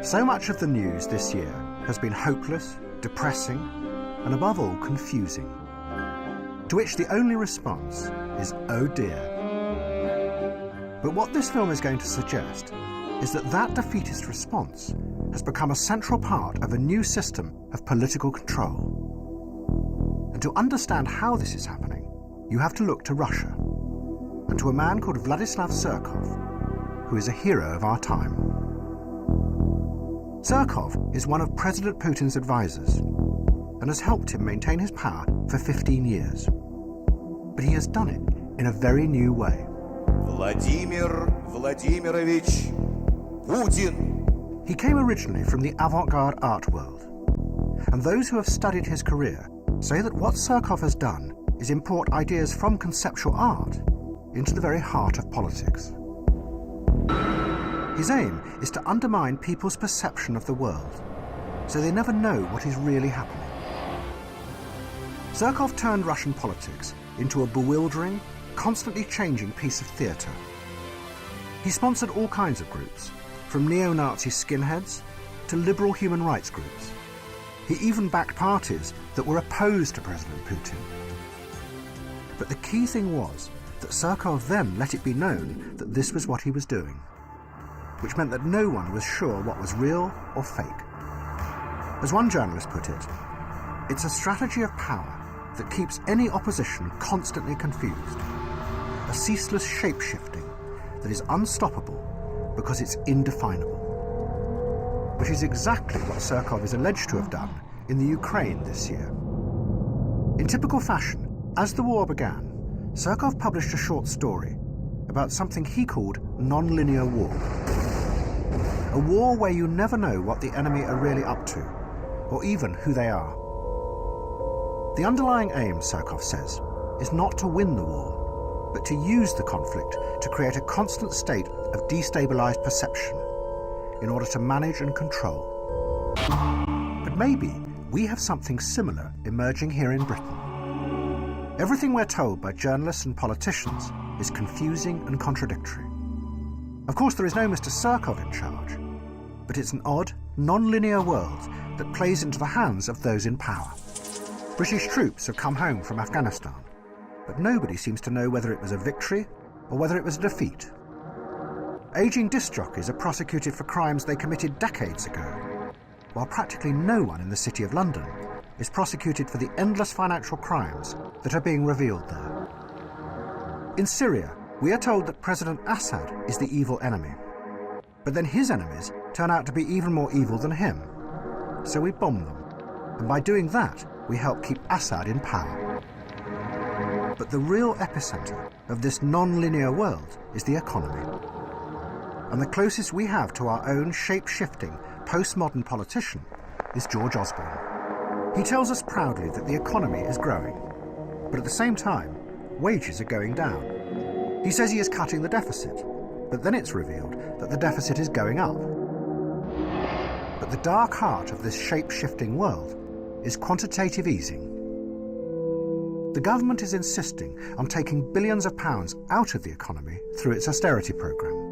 So much of the news this year has been hopeless, depressing, and above all, confusing. To which the only response is, oh dear. But what this film is going to suggest is that that defeatist response has become a central part of a new system of political control. And to understand how this is happening, you have to look to Russia, and to a man called Vladislav Surkov, who is a hero of our time. Surkov is one of President Putin's advisors and has helped him maintain his power for 15 years. But he has done it in a very new way. Vladimir Vladimirovich Putin. He came originally from the avant-garde art world, and those who have studied his career say that what Surkov has done is import ideas from conceptual art into the very heart of politics. His aim is to undermine people's perception of the world, so they never know what is really happening. Surkov turned Russian politics into a bewildering, constantly changing piece of theatre. He sponsored all kinds of groups, from neo-Nazi skinheads to liberal human rights groups. He even backed parties that were opposed to President Putin. But the key thing was that Surkov then let it be known that this was what he was doing, which meant that no one was sure what was real or fake. As one journalist put it, it's a strategy of power that keeps any opposition constantly confused, a ceaseless shape-shifting that is unstoppable because it's indefinable. Which is exactly what Surkov is alleged to have done in the Ukraine this year. In typical fashion, as the war began, Surkov published a short story about something he called non-linear war. A war where you never know what the enemy are really up to, or even who they are. The underlying aim, Surkov says, is not to win the war, but to use the conflict to create a constant state of destabilized perception in order to manage and control. But maybe we have something similar emerging here in Britain. Everything we're told by journalists and politicians is confusing and contradictory. Of course, there is no Mr. Surkov in charge, but it's an odd, non-linear world that plays into the hands of those in power. British troops have come home from Afghanistan, but nobody seems to know whether it was a victory or whether it was a defeat. Aging disc jockeys are prosecuted for crimes they committed decades ago, while practically no one in the City of London is prosecuted for the endless financial crimes that are being revealed there. In Syria, we are told that President Assad is the evil enemy, but then his enemies turn out to be even more evil than him. So we bomb them, and by doing that, we help keep Assad in power. But the real epicenter of this non-linear world is the economy. And the closest we have to our own shape-shifting, postmodern politician is George Osborne. He tells us proudly that the economy is growing, but at the same time, wages are going down. He says he is cutting the deficit, but then it's revealed that the deficit is going up. But the dark heart of this shape-shifting world is quantitative easing. The government is insisting on taking billions of pounds out of the economy through its austerity programme.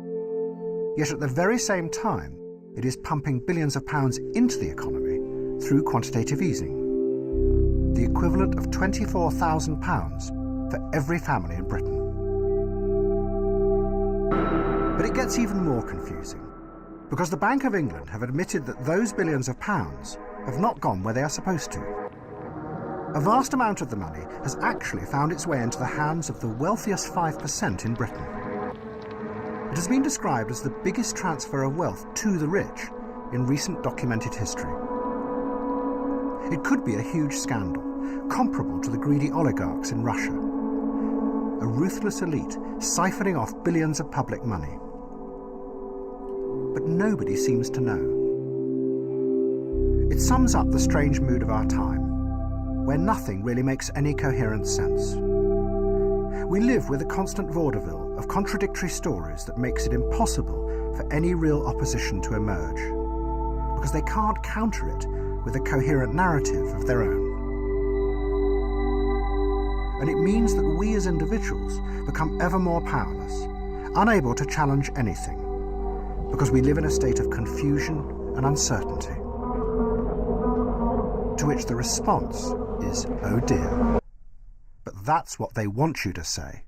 Yet at the very same time, it is pumping billions of pounds into the economy through quantitative easing, the equivalent of £24,000 for every family in Britain. But it gets even more confusing, because the Bank of England have admitted that those billions of pounds have not gone where they are supposed to. A vast amount of the money has actually found its way into the hands of the wealthiest 5% in Britain. It has been described as the biggest transfer of wealth to the rich in recent documented history. It could be a huge scandal, comparable to the greedy oligarchs in Russia. A ruthless elite siphoning off billions of public money. But nobody seems to know. It sums up the strange mood of our time, where nothing really makes any coherent sense. We live with a constant vaudeville of contradictory stories that makes it impossible for any real opposition to emerge, because they can't counter it with a coherent narrative of their own. And it means that we as individuals become ever more powerless, unable to challenge anything, because we live in a state of confusion and uncertainty. To which the response is, oh dear. But that's what they want you to say.